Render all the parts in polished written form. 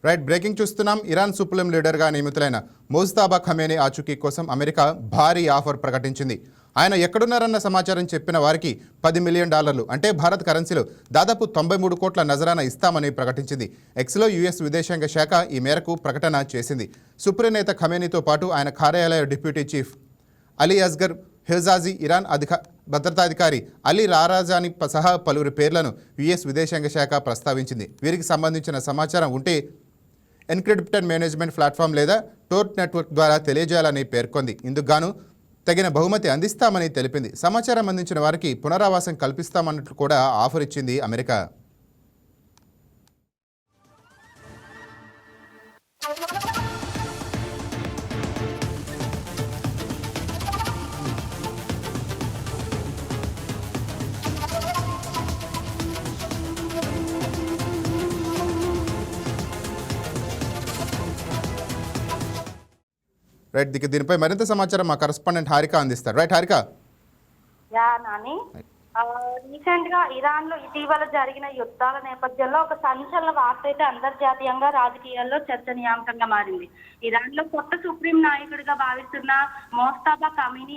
Right breaking చూస్తున్నాం. Iran supreme లీడర్గా నియమితులైన ముజ్తబా ఖమేనీ ఆచూకీ కోసం అమెరికా భారీ ఆఫర్ ప్రకటించింది. ఆయన ఎక్కడున్నారన్న సమాచారం చెప్పిన వారికి $10 మిలియన్ అంటే భారత్ కరెన్సీలో దాదాపు 93 కోట్ల నజరానా ఇస్తామని ప్రకటించింది. ఎక్స్లో యుఎస్ విదేశాంగ శాఖ ఈ మేరకు ప్రకటన చేసింది. సుప్రీం నేత ఖమేనీతో పాటు ఆయన కార్యాలయ deputy chief Ali Asghar Hejazi, Iran భద్రతాధికారి అలీ రారాజాని సహా పలువురి పేర్లను యుఎస్ విదేశాంగ శాఖ ప్రస్తావించింది. వీరికి సంబంధించిన సమాచారం ఉంటే ఎన్క్రిప్టెడ్ మేనేజ్మెంట్ ప్లాట్ఫామ్ లేదా టోర్ నెట్వర్క్ ద్వారా తెలియజేయాలని పేర్కొంది. ఇందుకు గాను తగిన బహుమతి అందిస్తామని తెలిపింది. సమాచారం అందించిన వారికి పునరావాసం కల్పిస్తామన్నట్లు కూడా ఆఫర్ ఇచ్చింది అమెరికా. రైట్, దీనిపై మరింత సమాచారం మా కరెస్పాండెంట్ హారిక అందిస్తారు. రైట్ హారిక. రీసెంట్ గా ఇరాన్ లో ఇటీవల జరిగిన యుద్ధాల నేపథ్యంలో ఒక సంచలన వార్త అయితే అంతర్జాతీయంగా రాజకీయాల్లో చర్చనీయాంశంగా మారింది. ఇరాన్ లో కొత్త సుప్రీం నాయకుడిగా భావిస్తున్న ముజ్తబా ఖమేనీ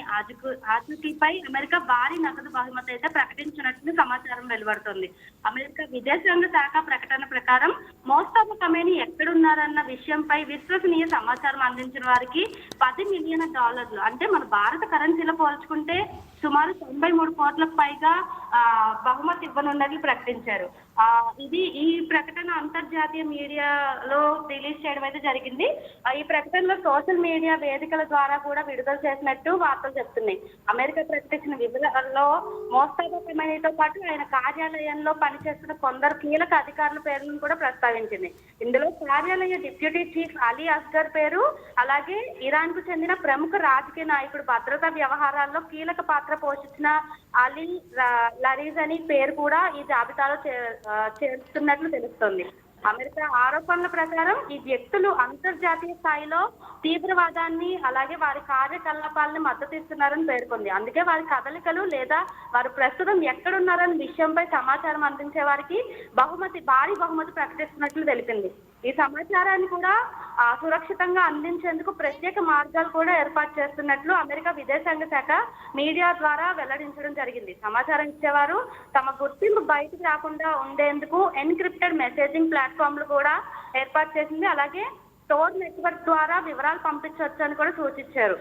ఆచూకీపై అమెరికా భారీ నగదు బహుమతి అయితే ప్రకటించినట్లు సమాచారం వెలువడుతోంది. అమెరికా విదేశాంగ శాఖ ప్రకటన ప్రకారం ముజ్తబా ఖమేనీ ఎక్కడున్నారన్న విషయంపై విశ్వసనీయ సమాచారం అందించిన వారికి $10 మిలియన్ అంటే మన భారత కరెన్సీలో పోల్చుకుంటే సుమారు 93 కోట్లకు పైగా బహుమతి ఇవ్వనున్నట్లు ప్రకటించారు. ఈ ప్రకటన అంతర్జాతీయ మీడియాలో రిలీజ్ చేయడం అయితే జరిగింది. ఈ ప్రకటనలో సోషల్ మీడియా వేదికల ద్వారా కూడా విడుదల చేసినట్టు వార్తలు చెప్తున్నాయి. అమెరికా ప్రకటించిన వివరాల్లో ముజ్తబా ఖమేనీతో పాటు ఆయన కార్యాలయంలో పనిచేస్తున్న కొందరు కీలక అధికారుల పేర్లను కూడా ప్రస్తావించింది. ఇందులో కార్యాలయ డిప్యూటీ చీఫ్ అలీ అస్గర్ పేరు, అలాగే ఇరాన్ కు చెందిన ప్రముఖ రాజకీయ నాయకుడు, భద్రతా వ్యవహారాల్లో కీలక పాత్ర పోషించిన అలీ లారిజాని పేరు కూడా ఈ జాబితాలో చేరుతున్నట్లు తెలుస్తోంది. అమెరికా ఆరోపణల ప్రకారం ఈ వ్యక్తులు అంతర్జాతీయ స్థాయిలో తీవ్రవాదాన్ని అలాగే వారి కార్యకలాపాలను మద్దతు ఇస్తున్నారని పేర్కొంది. అందుకే వారి కదలికలు లేదా వారు ప్రస్తుతం ఎక్కడున్నారని విషయంపై సమాచారం అందించే వారికి భారీ బహుమతి ప్రకటిస్తున్నట్లు తెలిపింది. ఈ సమాచారాన్ని కూడా సురక్షితంగా అందించేందుకు ప్రత్యేక మార్గాలు కూడా ఏర్పాటు చేస్తున్నట్లు అమెరికా విదేశాంగ శాఖ మీడియా ద్వారా వెల్లడించడం జరిగింది. సమాచారం ఇచ్చేవారు తమ గుర్తింపు బయటకు రాకుండా ఉండేందుకు ఎన్క్రిప్టెడ్ మెసేజింగ్ ప్లాట్ఫామ్లు కూడా ఏర్పాటు చేసింది. అలాగే టోర్ నెట్వర్క్ ద్వారా వివరాలు పంపించవచ్చు అని కూడా సూచించారు.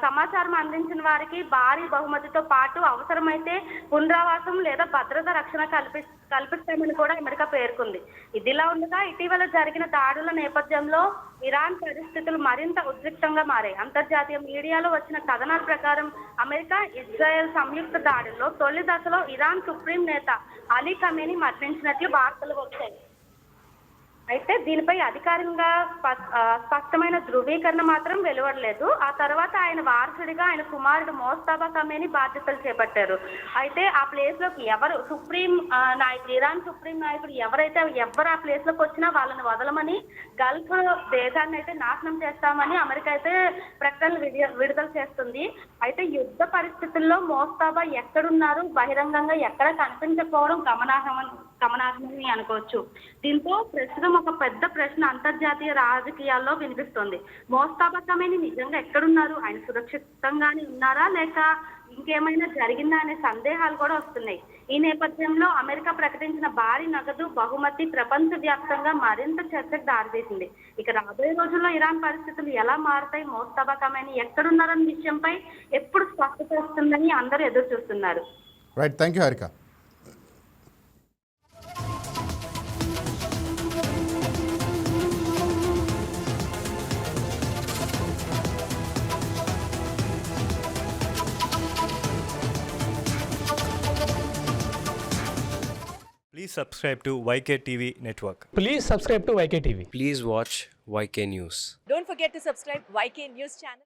సమాచారం అందించిన వారికి భారీ బహుమతితో పాటు అవసరమైతే పునరావాసం లేదా భద్రత రక్షణ కల్పిస్తామని కూడా అమెరికా పేర్కొంది. ఇదిలా ఉండగా ఇటీవల జరిగిన దాడుల నేపథ్యంలో ఇరాన్ పరిస్థితులు మరింత ఉద్రిక్తంగా మారాయి. అంతర్జాతీయ మీడియాలో వచ్చిన కథనాల ప్రకారం అమెరికా ఇజ్రాయెల్ సంయుక్త దాడుల్లో తొలి దశలో ఇరాన్ సుప్రీం నేత అలీ ఖమేనీ మరణించినట్లు వార్తలు వచ్చాయి. అయితే దీనిపై అధికారికంగా స్పష్టమైన ధృవీకరణ మాత్రం వెలువడలేదు. ఆ తర్వాత ఆయన వారసుడిగా ఆయన కుమారుడు ముజ్తబా ఖమేనీ బాధ్యతలు చేపట్టారు. అయితే ఆ ప్లేస్ లోకి ఎవరు ఇరాన్ సుప్రీం నాయకుడు ఎవరు ఆ ప్లేస్ లోకి వచ్చినా వాళ్ళని వదలమని, గల్ఫ్ దేశాన్ని అయితే నాశనం చేస్తామని అమెరికా అయితే ప్రకటనలు విడుదల చేస్తుంది. అయితే యుద్ధ పరిస్థితుల్లో ముజ్తబా ఎక్కడున్నారు, బహిరంగంగా ఎక్కడ కనిపించకపోవడం గమనార్హమని అనుకోవచ్చు. దీంతో ప్రస్తుతం ఒక పెద్ద ప్రశ్న అంతర్జాతీయ రాజకీయాల్లో వినిపిస్తోంది. ముజ్తబా ఖమేనీ నిజంగా ఎక్కడున్నారు, ఆయన సురక్షితంగానే ఉన్నారా లేక ఇంకేమైనా జరిగిందా అనే సందేహాలు కూడా వస్తున్నాయి. ఈ నేపథ్యంలో అమెరికా ప్రకటించిన భారీ నగదు బహుమతి ప్రపంచ వ్యాప్తంగా మరింత చర్చకు దారితీసింది. ఇక రాబోయే రోజుల్లో ఇరాన్ పరిస్థితులు ఎలా మారుతాయి, ముజ్తబా ఖమేనీ ఎక్కడున్నారన్న విషయంపై ఎప్పుడు స్పష్టత వస్తుందని అందరూ ఎదురు చూస్తున్నారు. Right, thank you Harika. Please subscribe to YK TV Network. Please subscribe to YK TV. Please watch YK News. Don't forget to subscribe YK News channel.